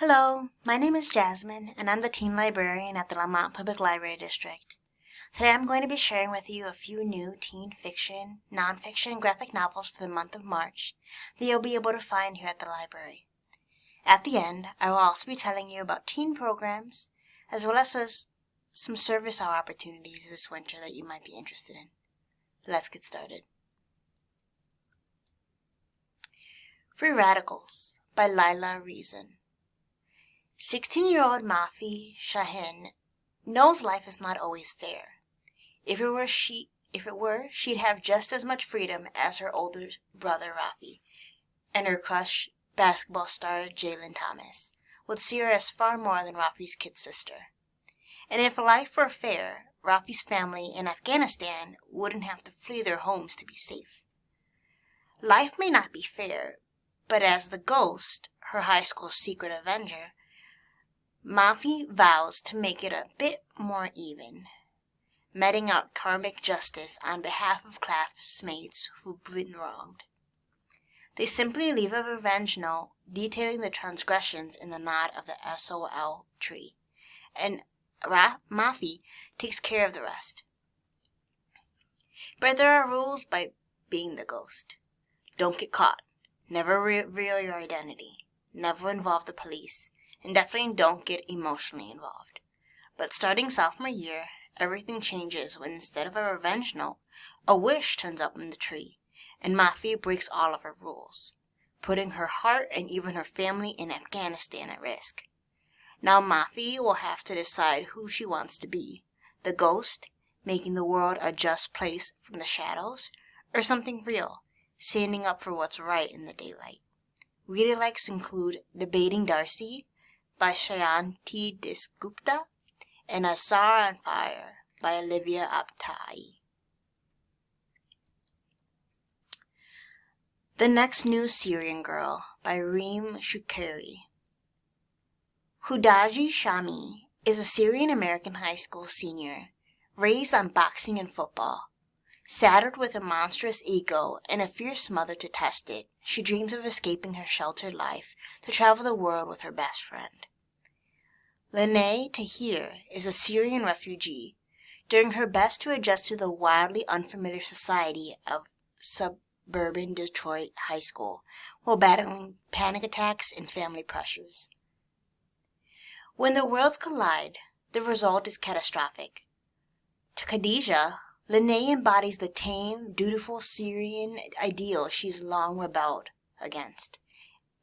Hello, my name is Jasmine, and I'm the teen librarian at the Lamont Public Library District. Today I'm going to be sharing with you a few new teen fiction, nonfiction, and graphic novels for the month of March that you'll be able to find here at the library. At the end, I will also be telling you about teen programs, as well as some service hour opportunities this winter that you might be interested in. Let's get started. Free Radicals by Lila Reason. 16-year-old Mafi Shahin knows life is not always fair. If it were, she'd have just as much freedom as her older brother Rafi, and her crush basketball star Jalen Thomas would see her as far more than Rafi's kid sister. And if life were fair, Rafi's family in Afghanistan wouldn't have to flee their homes to be safe. Life may not be fair, but as the Ghost, her high school secret avenger, Mafi vows to make it a bit more even, meting out karmic justice on behalf of classmates who've been wronged. They simply leave a revenge note detailing the transgressions in the knot of the SOL tree, and Mafi takes care of the rest. But there are rules by being the Ghost. Don't get caught. Never reveal your identity. Never involve the police. And definitely don't get emotionally involved. But starting sophomore year, everything changes when instead of a revenge note, a wish turns up in the tree, and Mafi breaks all of her rules, putting her heart and even her family in Afghanistan at risk. Now Mafi will have to decide who she wants to be, the Ghost, making the world a just place from the shadows, or something real, standing up for what's right in the daylight. Reader likes include Debating Darcy by Shayanti Dasgupta and A Tsar on Fire by Olivia Aptai. The Next New Syrian Girl by Reem Shukeri. Hudaji Shami is a Syrian-American high school senior, raised on boxing and football. Saddled with a monstrous ego and a fierce mother to test it, she dreams of escaping her sheltered life to travel the world with her best friend. Lene Tahir is a Syrian refugee, doing her best to adjust to the wildly unfamiliar society of suburban Detroit high school while battling panic attacks and family pressures. When the worlds collide, the result is catastrophic. To Khadija, Lene embodies the tame, dutiful Syrian ideal she's long rebelled against.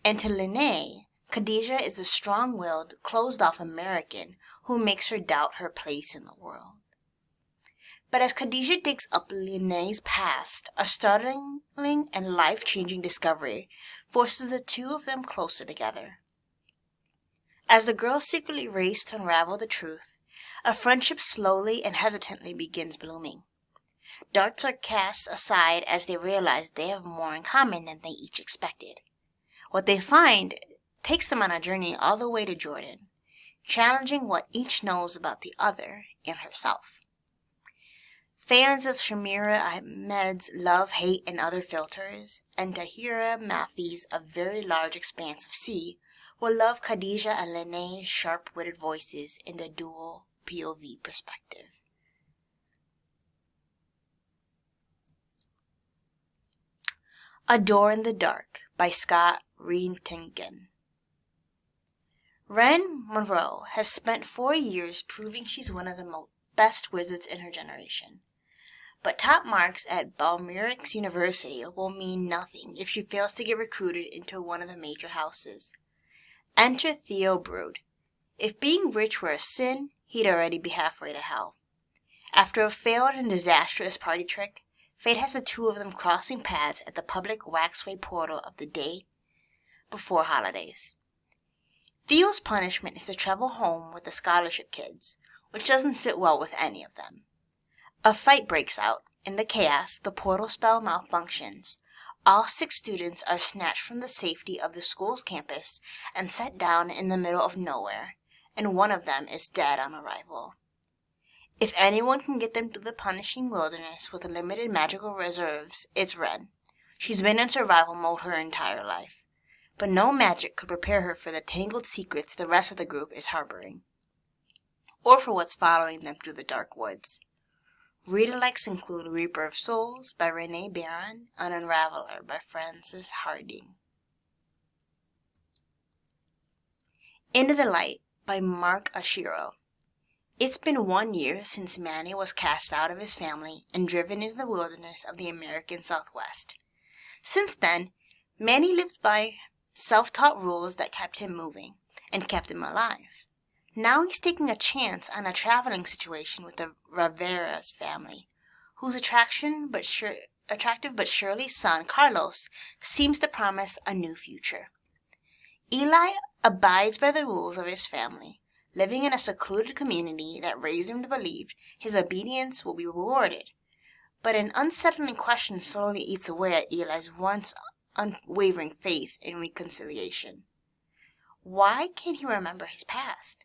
And to Lene, Khadija is the strong-willed, closed-off American who makes her doubt her place in the world. But as Khadija digs up Lene's past, a startling and life-changing discovery forces the two of them closer together. As the girls secretly race to unravel the truth, a friendship slowly and hesitantly begins blooming. Darts are cast aside as they realize they have more in common than they each expected. What they find takes them on a journey all the way to Jordan, challenging what each knows about the other and herself. Fans of Shamira Ahmed's Love, Hate, and Other Filters, and Tahira Mafi's A Very Large Expanse of Sea will love Khadija and Lene's sharp-witted voices in the dual POV perspective. A Door in the Dark by Scott Reintingen. Ren Monroe has spent 4 years proving she's one of the best wizards in her generation. But top marks at Balmyrix University will mean nothing if she fails to get recruited into one of the major houses. Enter Theo Brood. If being rich were a sin, he'd already be halfway to hell. After a failed and disastrous party trick, fate has the two of them crossing paths at the public waxway portal of the day before holidays. Theo's punishment is to travel home with the scholarship kids, which doesn't sit well with any of them. A fight breaks out. In the chaos, the portal spell malfunctions. All 6 students are snatched from the safety of the school's campus and set down in the middle of nowhere, and one of them is dead on arrival. If anyone can get them through the punishing wilderness with limited magical reserves, it's Ren. She's been in survival mode her entire life. but no magic could prepare her for the tangled secrets the rest of the group is harboring, or for what's following them through the dark woods. Read-alikes include Reaper of Souls by Renee Barron and Unraveler by Frances Harding. Into the Light by Mark Oshiro. It's been 1 year since Manny was cast out of his family and driven into the wilderness of the American Southwest. Since then, Manny lived by self-taught rules that kept him moving and kept him alive. Now he's taking a chance on a traveling situation with the Rivera's family, whose attractive but surely son, Carlos, seems to promise a new future. Eli abides by the rules of his family, living in a secluded community that raised him to believe his obedience will be rewarded. But an unsettling question slowly eats away at Eli's once unwavering faith in reconciliation. Why can't he remember his past?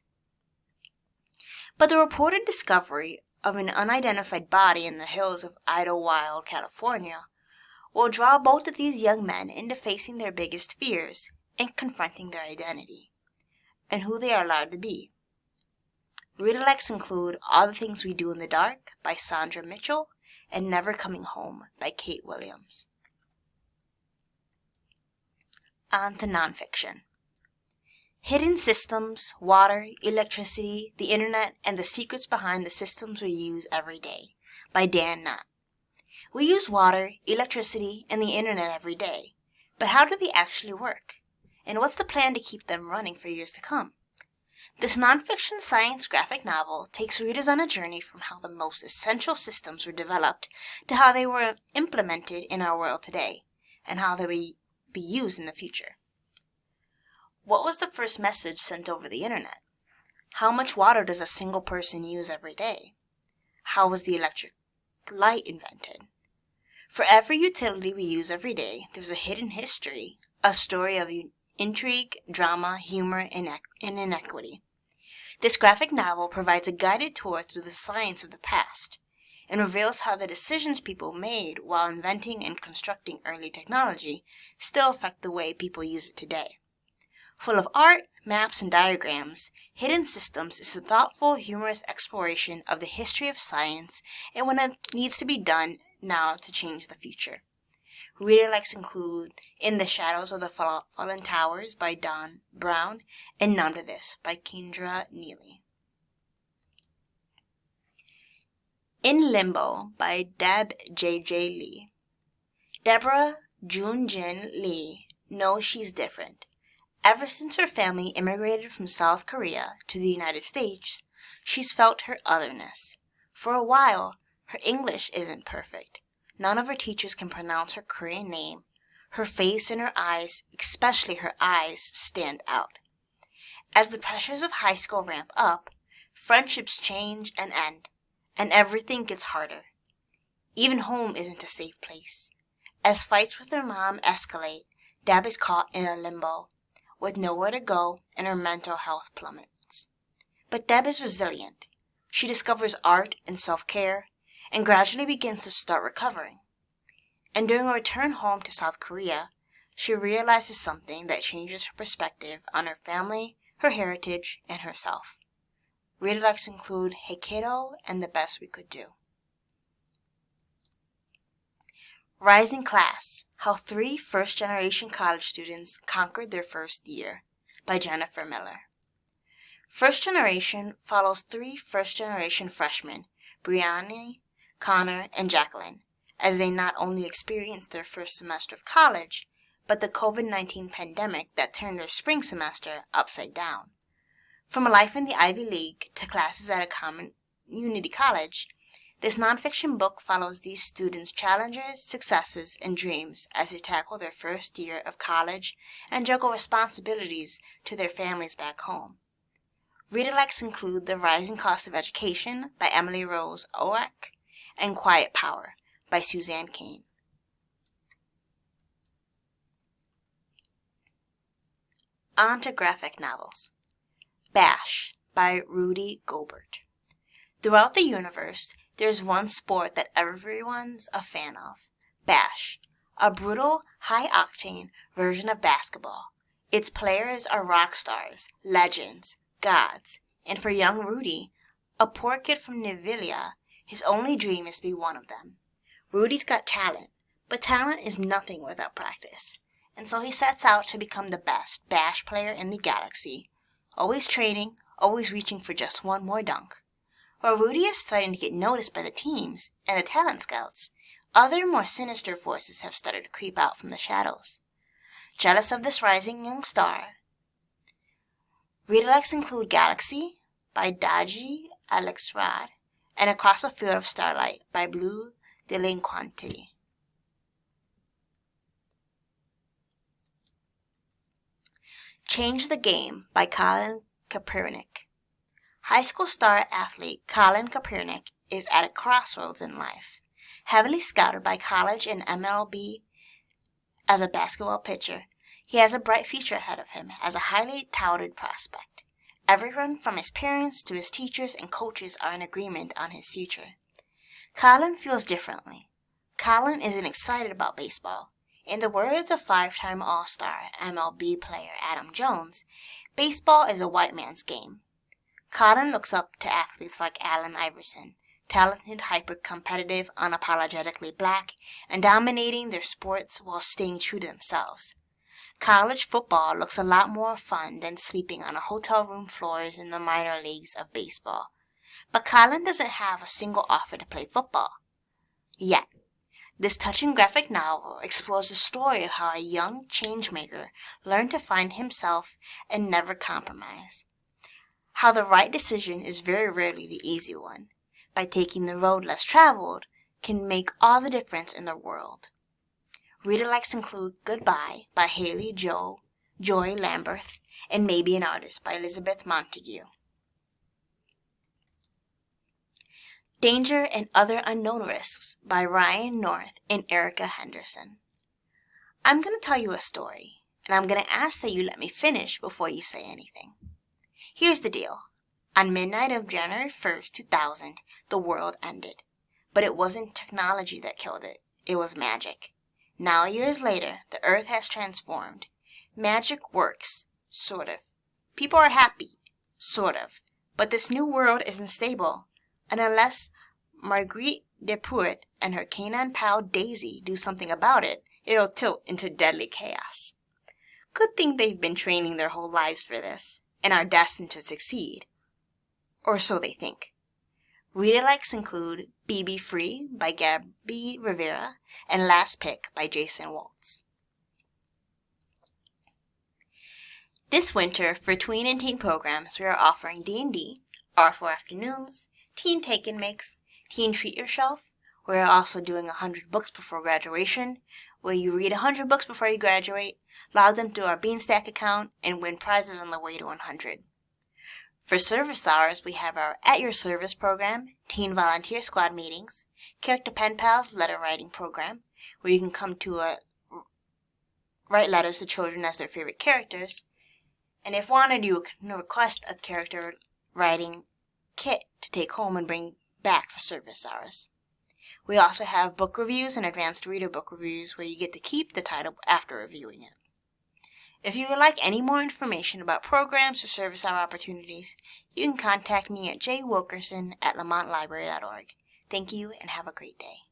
But the reported discovery of an unidentified body in the hills of Idlewild, California, will draw both of these young men into facing their biggest fears and confronting their identity, and who they are allowed to be. Read-alikes include All the Things We Do in the Dark by Sandra Mitchell and Never Coming Home by Kate Williams. On to nonfiction. Hidden Systems, Water, Electricity, the Internet, and the Secrets Behind the Systems We Use Every Day by Dan Knott. We use water, electricity, and the Internet every day, but how do they actually work? And what's the plan to keep them running for years to come? This nonfiction science graphic novel takes readers on a journey from how the most essential systems were developed to how they were implemented in our world today, and how they will be used in the future. What was the first message sent over the Internet? How much water does a single person use every day? How was the electric light invented? For every utility we use every day, there's a hidden history, a story of intrigue, drama, humor, and inequity. This graphic novel provides a guided tour through the science of the past and reveals how the decisions people made while inventing and constructing early technology still affect the way people use it today. Full of art, maps, and diagrams, Hidden Systems is a thoughtful, humorous exploration of the history of science and what needs to be done now to change the future. Read-alikes include In the Shadows of the Fallen Towers by Don Brown and Numb to This by Kendra Neely. In Limbo by Deb J.J. Lee. Deborah Jun-Jin Lee knows she's different. Ever since her family immigrated from South Korea to the United States, she's felt her otherness. For a while, her English isn't perfect. None of her teachers can pronounce her Korean name. Her face and her eyes, especially her eyes, stand out. As the pressures of high school ramp up, friendships change and end, and everything gets harder. Even home isn't a safe place. As fights with her mom escalate, Deb is caught in a limbo, with nowhere to go, and her mental health plummets. But Deb is resilient. She discovers art and self-care, and gradually begins to start recovering. And during a return home to South Korea, she realizes something that changes her perspective on her family, her heritage, and herself. Read-alikes include Hey Kiddo and The Best We Could Do. Rising Class, How 3 First-Generation College Students Conquered Their First Year by Jennifer Miller. First Generation follows 3 first-generation freshmen, Brianna, Connor, and Jacqueline, as they not only experience their first semester of college, but the COVID-19 pandemic that turned their spring semester upside down. From a life in the Ivy League to classes at a community college, this nonfiction book follows these students' challenges, successes, and dreams as they tackle their first year of college and juggle responsibilities to their families back home. Read-alikes include The Rising Cost of Education by Emily Rose Oak and Quiet Power by Suzanne Cain. On to graphic novels. Bash by Rudy Gobert. Throughout the universe, there's one sport that everyone's a fan of. Bash, a brutal, high-octane version of basketball, Its players are rock stars, legends, gods, and for young Rudy, a poor kid from Nivelia, his only dream is to be one of them. Rudy's got talent, but talent is nothing without practice, and so he sets out to become the best bash player in the galaxy, always training, always reaching for just one more dunk. While Rudy is starting to get noticed by the teams and the talent scouts, other more sinister forces have started to creep out from the shadows. Jealous of this rising young star, readouts include Galaxy by Daji Alexrad and Across a Field of Starlight by Blue Delinquente. Change the Game by Colin Kaepernick. High school star athlete Colin Kaepernick is at a crossroads in life. Heavily scouted by college and MLB as a basketball pitcher, he has a bright future ahead of him as a highly touted prospect. Everyone from his parents to his teachers and coaches are in agreement on his future. Colin feels differently. Colin isn't excited about baseball. In the words of five-time All-Star MLB player Adam Jones, baseball is a white man's game. Colin looks up to athletes like Allen Iverson, talented, hyper-competitive, unapologetically black, and dominating their sports while staying true to themselves. College football looks a lot more fun than sleeping on a hotel room floors in the minor leagues of baseball. But Colin doesn't have a single offer to play football. Yet. This touching graphic novel explores the story of how a young changemaker learned to find himself and never compromise. How the right decision is very rarely the easy one. By taking the road less traveled can make all the difference in the world. Read-alikes include Goodbye by Haley Joy Lamberth and Maybe an Artist by Elizabeth Montague. Danger and Other Unknown Risks by Ryan North and Erica Henderson. I'm going to tell you a story, and I'm going to ask that you let me finish before you say anything. Here's the deal. On midnight of January 1st, 2000, the world ended. But it wasn't technology that killed it. It was magic. Now, years later, the Earth has transformed. Magic works, sort of. People are happy, sort of. But this new world isn't stable. And unless Marguerite Desport and her canine pal Daisy do something about it, it'll tilt into deadly chaos. Good thing they've been training their whole lives for this, and are destined to succeed. Or so they think. Read-alikes include BB Free by Gabby Rivera and Last Pick by Jason Waltz. This winter, for tween and teen programs, we are offering D&D, R4 Afternoons, Teen Take and Mix, Teen Treat Yourself. We're also doing 100 books before graduation, where you read 100 books before you graduate, log them to our Beanstack account, and win prizes on the way to 100. For service hours, we have our At Your Service program, Teen Volunteer Squad meetings, Character Pen Pals letter writing program, where you can come to write letters to children as their favorite characters, and if wanted, you can request a character writing kit to take home and bring back for service hours. We also have book reviews and advanced reader book reviews where you get to keep the title after reviewing it. If you would like any more information about programs or service hour opportunities, you can contact me at jwilkerson@lamontlibrary.org. Thank you and have a great day.